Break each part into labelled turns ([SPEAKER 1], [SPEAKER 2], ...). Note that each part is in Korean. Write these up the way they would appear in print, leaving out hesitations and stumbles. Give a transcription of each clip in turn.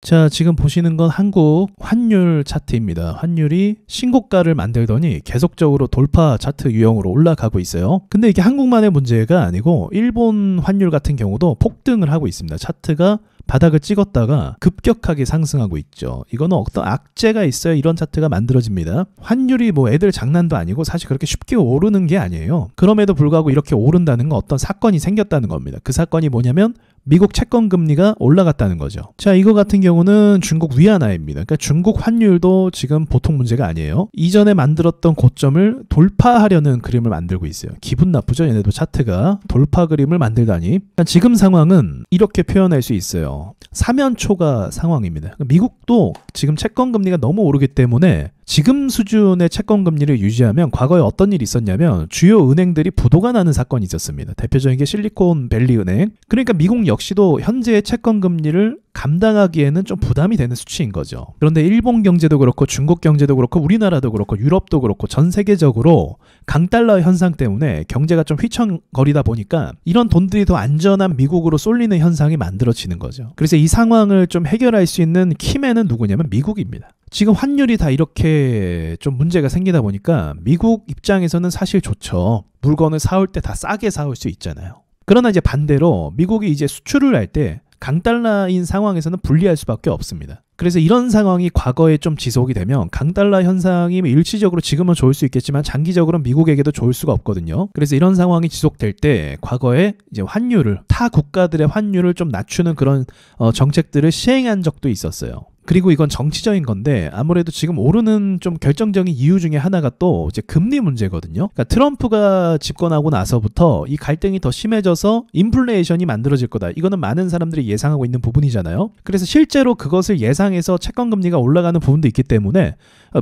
[SPEAKER 1] 자, 지금 보시는 건 한국 환율 차트입니다. 환율이 신고가를 만들더니 계속적으로 돌파 차트 유형으로 올라가고 있어요. 근데 이게 한국만의 문제가 아니고 일본 환율 같은 경우도 폭등을 하고 있습니다. 차트가 바닥을 찍었다가 급격하게 상승하고 있죠. 이거는 어떤 악재가 있어야 이런 차트가 만들어집니다. 환율이 뭐 애들 장난도 아니고 사실 그렇게 쉽게 오르는 게 아니에요. 그럼에도 불구하고 이렇게 오른다는 건 어떤 사건이 생겼다는 겁니다. 그 사건이 뭐냐면 미국 채권 금리가 올라갔다는 거죠. 자, 이거 같은 경우는 중국 위안화입니다. 그러니까 중국 환율도 지금 보통 문제가 아니에요. 이전에 만들었던 고점을 돌파하려는 그림을 만들고 있어요. 기분 나쁘죠? 얘네도 차트가 돌파 그림을 만들다니. 그러니까 지금 상황은 이렇게 표현할 수 있어요. 사면초가 상황입니다. 미국도 지금 채권 금리가 너무 오르기 때문에 지금 수준의 채권 금리를 유지하면 과거에 어떤 일이 있었냐면 주요 은행들이 부도가 나는 사건이 있었습니다. 대표적인 게 실리콘밸리 은행. 그러니까 미국 역시도 현재의 채권 금리를 감당하기에는 좀 부담이 되는 수치인 거죠. 그런데 일본 경제도 그렇고 중국 경제도 그렇고 우리나라도 그렇고 유럽도 그렇고 전 세계적으로 강달러 현상 때문에 경제가 좀 휘청거리다 보니까 이런 돈들이 더 안전한 미국으로 쏠리는 현상이 만들어지는 거죠. 그래서 이 상황을 좀 해결할 수 있는 키맨은 누구냐면 미국입니다. 지금 환율이 다 이렇게 좀 문제가 생기다 보니까 미국 입장에서는 사실 좋죠. 물건을 사올 때 다 싸게 사올 수 있잖아요. 그러나 이제 반대로 미국이 이제 수출을 할 때 강달러인 상황에서는 불리할 수밖에 없습니다. 그래서 이런 상황이 과거에 좀 지속이 되면 강달러 현상이 일시적으로 지금은 좋을 수 있겠지만 장기적으로는 미국에게도 좋을 수가 없거든요. 그래서 이런 상황이 지속될 때 과거에 이제 환율을 타 국가들의 환율을 좀 낮추는 그런 정책들을 시행한 적도 있었어요. 그리고 이건 정치적인 건데 아무래도 지금 오르는 좀 결정적인 이유 중에 하나가 또 이제 금리 문제거든요. 그러니까 트럼프가 집권하고 나서부터 이 갈등이 더 심해져서 인플레이션이 만들어질 거다. 이거는 많은 사람들이 예상하고 있는 부분이잖아요. 그래서 실제로 그것을 예상해서 채권 금리가 올라가는 부분도 있기 때문에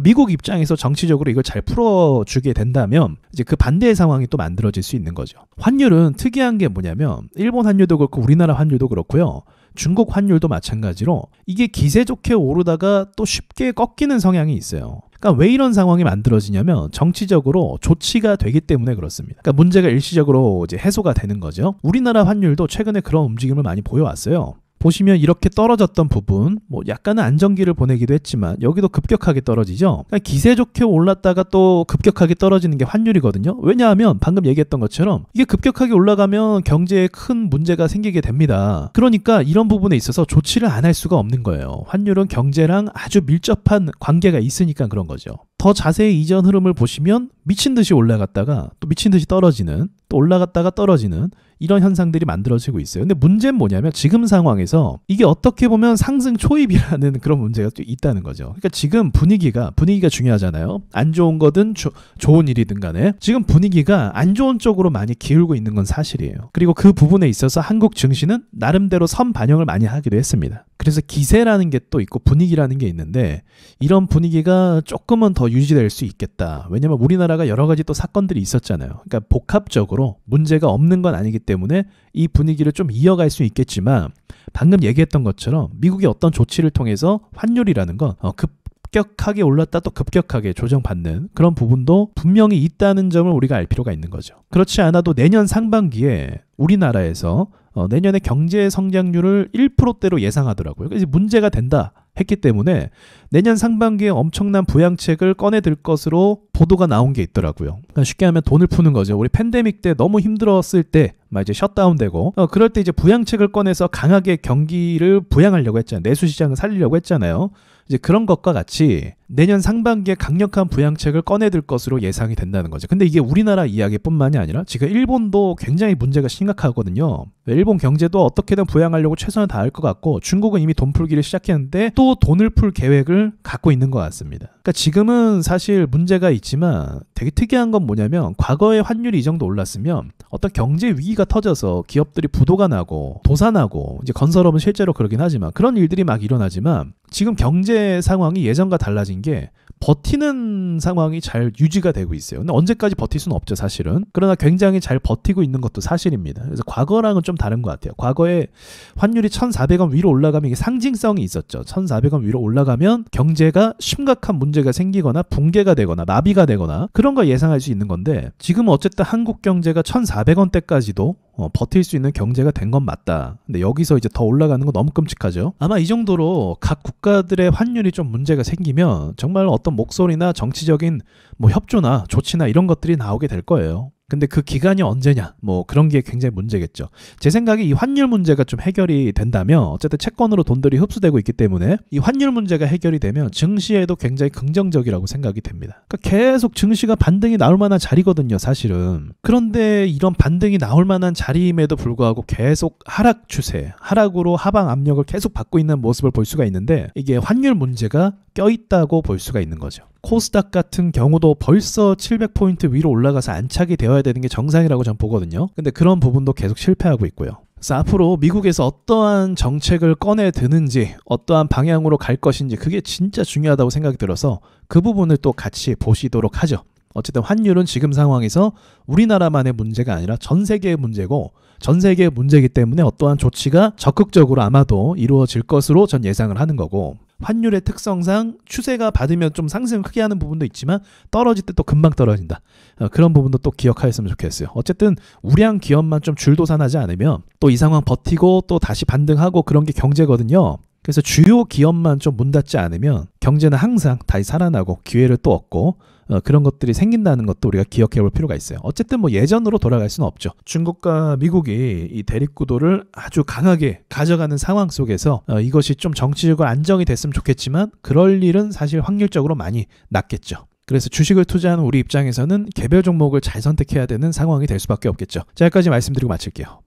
[SPEAKER 1] 미국 입장에서 정치적으로 이걸 잘 풀어주게 된다면 이제 그 반대의 상황이 또 만들어질 수 있는 거죠. 환율은 특이한 게 뭐냐면 일본 환율도 그렇고 우리나라 환율도 그렇고요. 중국 환율도 마찬가지로 이게 기세 좋게 오르다가 또 쉽게 꺾이는 성향이 있어요. 그러니까 왜 이런 상황이 만들어지냐면 정치적으로 조치가 되기 때문에 그렇습니다. 그러니까 문제가 일시적으로 이제 해소가 되는 거죠. 우리나라 환율도 최근에 그런 움직임을 많이 보여왔어요. 보시면 이렇게 떨어졌던 부분, 뭐 약간은 안정기를 보내기도 했지만 여기도 급격하게 떨어지죠. 그러니까 기세 좋게 올랐다가 또 급격하게 떨어지는 게 환율이거든요. 왜냐하면 방금 얘기했던 것처럼 이게 급격하게 올라가면 경제에 큰 문제가 생기게 됩니다. 그러니까 이런 부분에 있어서 조치를 안 할 수가 없는 거예요. 환율은 경제랑 아주 밀접한 관계가 있으니까 그런 거죠. 더 자세히 이전 흐름을 보시면 미친 듯이 올라갔다가 또 미친 듯이 떨어지는, 또 올라갔다가 떨어지는 이런 현상들이 만들어지고 있어요. 근데 문제는 뭐냐면 지금 상황에서 이게 어떻게 보면 상승 초입이라는 그런 문제가 또 있다는 거죠. 그러니까 지금 분위기가 중요하잖아요. 안 좋은 거든 좋은 일이든 간에 지금 분위기가 안 좋은 쪽으로 많이 기울고 있는 건 사실이에요. 그리고 그 부분에 있어서 한국 증시는 나름대로 선 반영을 많이 하기도 했습니다. 그래서 기세라는 게 또 있고 분위기라는 게 있는데 이런 분위기가 조금은 더 유지될 수 있겠다. 왜냐면 우리나라가 여러 가지 또 사건들이 있었잖아요. 그러니까 복합적으로 문제가 없는 건 아니기 때문에 이 분위기를 좀 이어갈 수 있겠지만 방금 얘기했던 것처럼 미국의 어떤 조치를 통해서 환율이라는 건 급격하게 올랐다 또 급격하게 조정받는 그런 부분도 분명히 있다는 점을 우리가 알 필요가 있는 거죠. 그렇지 않아도 내년 상반기에 우리나라에서 내년에 경제 성장률을 1%대로 예상하더라고요. 그래서 문제가 된다 했기 때문에 내년 상반기에 엄청난 부양책을 꺼내들 것으로 보도가 나온 게 있더라고요. 그러니까 쉽게 하면 돈을 푸는 거죠. 우리 팬데믹 때 너무 힘들었을 때 막 이제 셧다운되고 그럴 때 이제 부양책을 꺼내서 강하게 경기를 부양하려고 했잖아요. 내수 시장을 살리려고 했잖아요. 이제 그런 것과 같이 내년 상반기에 강력한 부양책을 꺼내들 것으로 예상이 된다는 거죠. 근데 이게 우리나라 이야기뿐만이 아니라 지금 일본도 굉장히 문제가 심각하거든요. 일본 경제도 어떻게든 부양하려고 최선을 다할 것 같고 중국은 이미 돈 풀기를 시작했는데 또 돈을 풀 계획을 갖고 있는 것 같습니다. 그러니까 지금은 사실 문제가 있지만 되게 특이한 건 뭐냐면 과거에 환율이 이 정도 올랐으면 어떤 경제 위기가 터져서 기업들이 부도가 나고 도산하고 이제 건설업은 실제로 그러긴 하지만 그런 일들이 막 일어나지만 지금 경제 상황이 예전과 달라진 게 버티는 상황이 잘 유지가 되고 있어요. 근데 언제까지 버틸 수는 없죠, 사실은. 그러나 굉장히 잘 버티고 있는 것도 사실입니다. 그래서 과거랑은 좀 다른 것 같아요. 과거에 환율이 1,400원 위로 올라가면 이게 상징성이 있었죠. 1,400원 위로 올라가면 경제가 심각한 문제가 생기거나 붕괴가 되거나 마비가 되거나 그런 걸 예상할 수 있는 건데 지금은 어쨌든 한국 경제가 1,400원대까지도 버틸 수 있는 경제가 된 건 맞다. 근데 여기서 이제 더 올라가는 거 너무 끔찍하죠. 아마 이 정도로 각 국가들의 환율이 좀 문제가 생기면 정말 어떤 목소리나 정치적인 뭐 협조나 조치나 이런 것들이 나오게 될 거예요. 근데 그 기간이 언제냐 뭐 그런 게 굉장히 문제겠죠. 제 생각에 이 환율 문제가 좀 해결이 된다면 어쨌든 채권으로 돈들이 흡수되고 있기 때문에 이 환율 문제가 해결이 되면 증시에도 굉장히 긍정적이라고 생각이 됩니다. 그러니까 계속 증시가 반등이 나올 만한 자리거든요, 사실은. 그런데 이런 반등이 나올 만한 자리임에도 불구하고 계속 하락 추세, 하락으로 하방 압력을 계속 받고 있는 모습을 볼 수가 있는데 이게 환율 문제가 껴있다고 볼 수가 있는 거죠. 코스닥 같은 경우도 벌써 700포인트 위로 올라가서 안착이 되어야 되는 게 정상이라고 저는 보거든요. 근데 그런 부분도 계속 실패하고 있고요. 그래서 앞으로 미국에서 어떠한 정책을 꺼내 드는지 어떠한 방향으로 갈 것인지 그게 진짜 중요하다고 생각이 들어서 그 부분을 또 같이 보시도록 하죠. 어쨌든 환율은 지금 상황에서 우리나라만의 문제가 아니라 전 세계의 문제고 전 세계의 문제이기 때문에 어떠한 조치가 적극적으로 아마도 이루어질 것으로 전 예상을 하는 거고 환율의 특성상 추세가 받으면 좀 상승을 크게 하는 부분도 있지만 떨어질 때 또 금방 떨어진다. 그런 부분도 또 기억하였으면 좋겠어요. 어쨌든 우량 기업만 좀 줄도산하지 않으면 또 이 상황 버티고 또 다시 반등하고 그런 게 경제거든요. 그래서 주요 기업만 좀 문 닫지 않으면 경제는 항상 다시 살아나고 기회를 또 얻고 그런 것들이 생긴다는 것도 우리가 기억해 볼 필요가 있어요. 어쨌든 뭐 예전으로 돌아갈 수는 없죠. 중국과 미국이 이 대립구도를 아주 강하게 가져가는 상황 속에서 이것이 좀 정치적으로 안정이 됐으면 좋겠지만 그럴 일은 사실 확률적으로 많이 낮겠죠. 그래서 주식을 투자하는 우리 입장에서는 개별 종목을 잘 선택해야 되는 상황이 될 수밖에 없겠죠. 자, 여기까지 말씀드리고 마칠게요.